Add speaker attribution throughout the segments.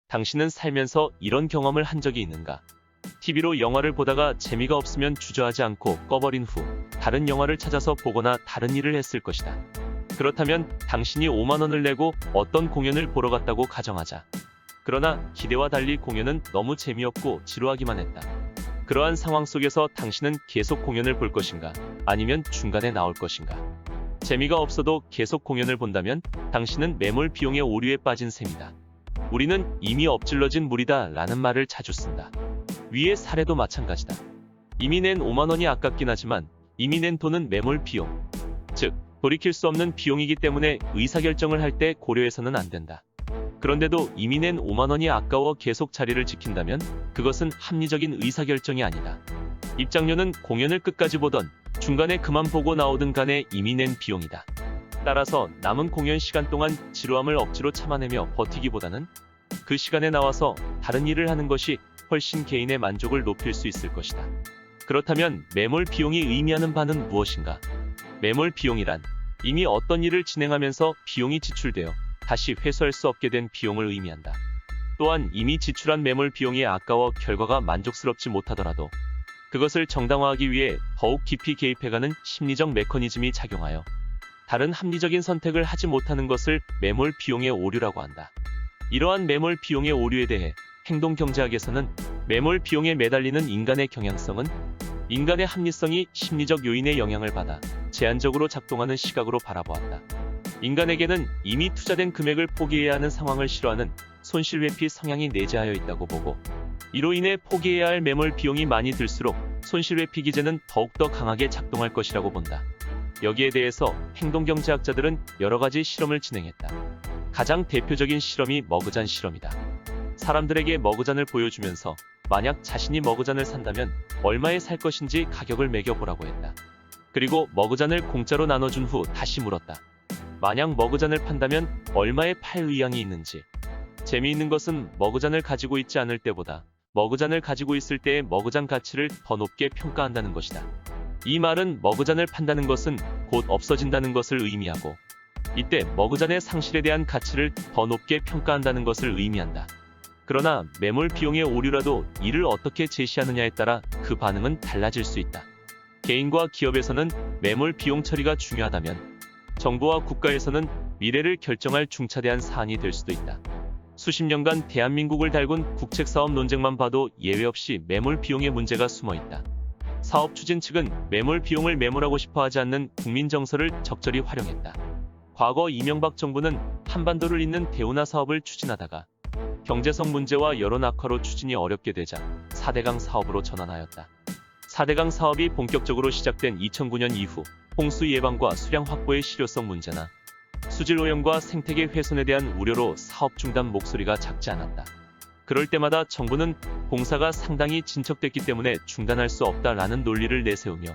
Speaker 1: 당신은 살면서 이런 경험을 한 적이 있는가? TV로 영화를 보다가 재미가 없으면 주저하지 않고 꺼버린 후 다른 영화를 찾아서 보거나 다른 일을 했을 것이다. 그렇다면 당신이 5만 원을 내고 어떤 공연을 보러 갔다고 가정하자. 그러나 기대와 달리 공연은 너무 재미없고 지루하기만 했다. 그러한 상황 속에서 당신은 계속 공연을 볼 것인가? 아니면 중간에 나올 것인가? 재미가 없어도 계속 공연을 본다면 당신은 매몰 비용의 오류에 빠진 셈이다. 우리는 이미 엎질러진 물이다 라는 말을 자주 쓴다. 위의 사례도 마찬가지다. 이미 낸 5만 원이 아깝긴 하지만 이미 낸 돈은 매몰 비용. 즉, 돌이킬 수 없는 비용이기 때문에 의사결정을 할 때 고려해서는 안 된다. 그런데도 이미 낸 5만 원이 아까워 계속 자리를 지킨다면 그것은 합리적인 의사결정이 아니다. 입장료는 공연을 끝까지 보던 중간에 그만 보고 나오든 간에 이미 낸 비용이다. 따라서 남은 공연 시간 동안 지루함을 억지로 참아내며 버티기보다는 그 시간에 나와서 다른 일을 하는 것이 훨씬 개인의 만족을 높일 수 있을 것이다. 그렇다면 매몰 비용이 의미하는 바는 무엇인가? 매몰 비용이란 이미 어떤 일을 진행하면서 비용이 지출되어 다시 회수할 수 없게 된 비용을 의미한다. 또한 이미 지출한 매몰 비용이 아까워 결과가 만족스럽지 못하더라도 그것을 정당화하기 위해 더욱 깊이 개입해가는 심리적 메커니즘이 작용하여 다른 합리적인 선택을 하지 못하는 것을 매몰 비용의 오류라고 한다. 이러한 매몰 비용의 오류에 대해 행동경제학에서는 매몰 비용에 매달리는 인간의 경향성은 인간의 합리성이 심리적 요인의 영향을 받아 제한적으로 작동하는 시각으로 바라보았다. 인간에게는 이미 투자된 금액을 포기해야 하는 상황을 싫어하는 손실회피 성향이 내재하여 있다고 보고, 이로 인해 포기해야 할 매몰 비용이 많이 들수록 손실회피 기제는 더욱더 강하게 작동할 것이라고 본다. 여기에 대해서 행동경제학자들은 여러 가지 실험을 진행했다. 가장 대표적인 실험이 머그잔 실험이다. 사람들에게 머그잔을 보여주면서 만약 자신이 머그잔을 산다면 얼마에 살 것인지 가격을 매겨보라고 했다. 그리고 머그잔을 공짜로 나눠준 후 다시 물었다. 만약 머그잔을 판다면 얼마에 팔 의향이 있는지. 재미있는 것은 머그잔을 가지고 있지 않을 때보다 머그잔을 가지고 있을 때의 머그잔 가치를 더 높게 평가한다는 것이다. 이 말은 머그잔을 판다는 것은 곧 없어진다는 것을 의미하고, 이때 머그잔의 상실에 대한 가치를 더 높게 평가한다는 것을 의미한다. 그러나 매몰 비용의 오류라도 이를 어떻게 제시하느냐에 따라 그 반응은 달라질 수 있다. 개인과 기업에서는 매몰 비용 처리가 중요하다면 정부와 국가에서는 미래를 결정할 중차대한 사안이 될 수도 있다. 수십 년간 대한민국을 달군 국책사업 논쟁만 봐도 예외 없이 매몰 비용의 문제가 숨어 있다. 사업 추진 측은 매몰 비용을 매몰하고 싶어 하지 않는 국민 정서를 적절히 활용했다. 과거 이명박 정부는 한반도를 잇는 대운하 사업을 추진하다가 경제성 문제와 여론 악화로 추진이 어렵게 되자 4대강 사업으로 전환하였다. 4대강 사업이 본격적으로 시작된 2009년 이후 홍수 예방과 수량 확보의 실효성 문제나 수질 오염과 생태계 훼손에 대한 우려로 사업 중단 목소리가 작지 않았다. 그럴 때마다 정부는 공사가 상당히 진척됐기 때문에 중단할 수 없다라는 논리를 내세우며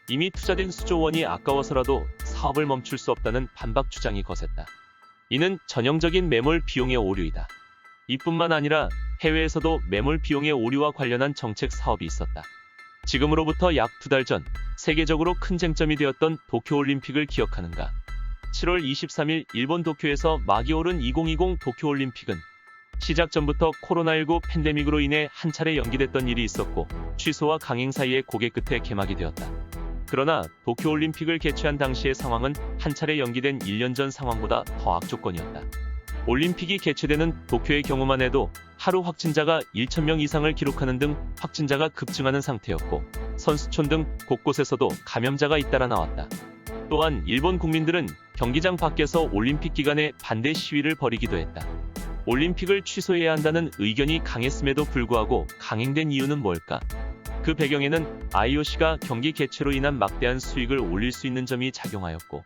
Speaker 1: 이미 투자된 수조 원이 아까워서라도 사업을 멈출 수 없다는 반박 주장이 거셌다. 이는 전형적인 매몰 비용의 오류이다. 이뿐만 아니라 해외에서도 매몰 비용의 오류와 관련한 정책 사업이 있었다. 지금으로부터 약 2달 전 세계적으로 큰 쟁점이 되었던 도쿄올림픽을 기억하는가? 7월 23일 일본 도쿄에서 막이 오른 2020 도쿄올림픽은 시작 전부터 코로나19 팬데믹으로 인해 한 차례 연기됐던 일이 있었고 취소와 강행 사이의 고개 끝에 개막이 되었다. 그러나 도쿄올림픽을 개최한 당시의 상황은 한 차례 연기된 1년 전 상황보다 더 악조건이었다. 올림픽이 개최되는 도쿄의 경우만 해도 하루 확진자가 1,000명 이상을 기록하는 등 확진자가 급증하는 상태였고 선수촌 등 곳곳에서도 감염자가 잇따라 나왔다. 또한 일본 국민들은 경기장 밖에서 올림픽 기간에 반대 시위를 벌이기도 했다. 올림픽을 취소해야 한다는 의견이 강했음에도 불구하고 강행된 이유는 뭘까? 그 배경에는 IOC가 경기 개최로 인한 막대한 수익을 올릴 수 있는 점이 작용하였고,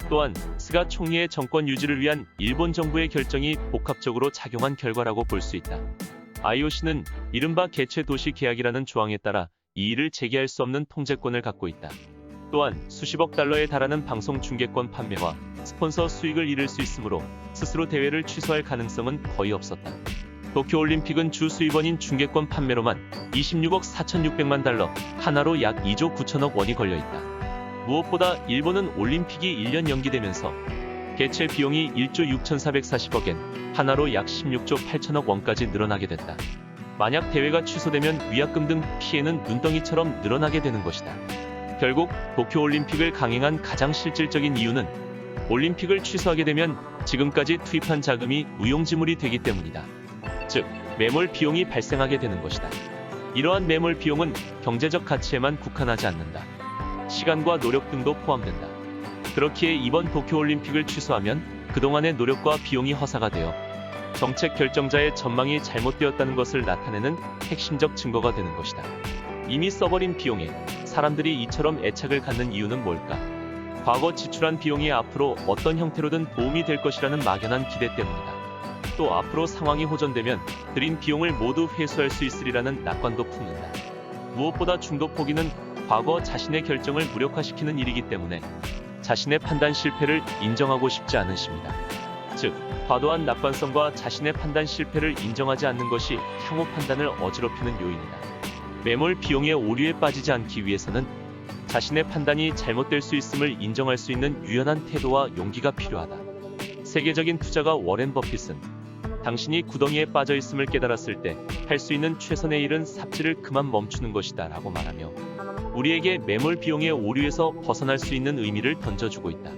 Speaker 1: 또한 스가 총리의 정권 유지를 위한 일본 정부의 결정이 복합적으로 작용한 결과라고 볼 수 있다. IOC는 이른바 개최 도시 계약이라는 조항에 따라 이의를 제기할 수 없는 통제권을 갖고 있다. 또한 수십억 달러에 달하는 방송 중계권 판매와 스폰서 수익을 잃을 수 있으므로 스스로 대회를 취소할 가능성은 거의 없었다. 도쿄올림픽은 주 수입원인 중계권 판매로만 26억 4,600만 달러, 하나로 약 2조 9천억 원이 걸려있다. 무엇보다 일본은 올림픽이 1년 연기되면서 개최 비용이 1조 6,440억엔, 하나로 약 16조 8천억 원까지 늘어나게 됐다. 만약 대회가 취소되면 위약금 등 피해는 눈덩이처럼 늘어나게 되는 것이다. 결국 도쿄올림픽을 강행한 가장 실질적인 이유는 올림픽을 취소하게 되면 지금까지 투입한 자금이 무용지물이 되기 때문이다. 즉, 매몰 비용이 발생하게 되는 것이다. 이러한 매몰 비용은 경제적 가치에만 국한하지 않는다. 시간과 노력 등도 포함된다. 그렇기에 이번 도쿄올림픽을 취소하면 그동안의 노력과 비용이 허사가 되어 정책 결정자의 전망이 잘못되었다는 것을 나타내는 핵심적 증거가 되는 것이다. 이미 써버린 비용에 사람들이 이처럼 애착을 갖는 이유는 뭘까? 과거 지출한 비용이 앞으로 어떤 형태로든 도움이 될 것이라는 막연한 기대 때문이다. 또 앞으로 상황이 호전되면 들인 비용을 모두 회수할 수 있으리라는 낙관도 품는다. 무엇보다 중도 포기는 과거 자신의 결정을 무력화시키는 일이기 때문에 자신의 판단 실패를 인정하고 싶지 않으십니다. 즉, 과도한 낙관성과 자신의 판단 실패를 인정하지 않는 것이 향후 판단을 어지럽히는 요인이다. 매몰 비용의 오류에 빠지지 않기 위해서는 자신의 판단이 잘못될 수 있음을 인정할 수 있는 유연한 태도와 용기가 필요하다. 세계적인 투자가 워렌 버핏은 당신이 구덩이에 빠져 있음을 깨달았을 때 할 수 있는 최선의 일은 삽질을 그만 멈추는 것이다 라고 말하며 우리에게 매몰 비용의 오류에서 벗어날 수 있는 의미를 던져주고 있다.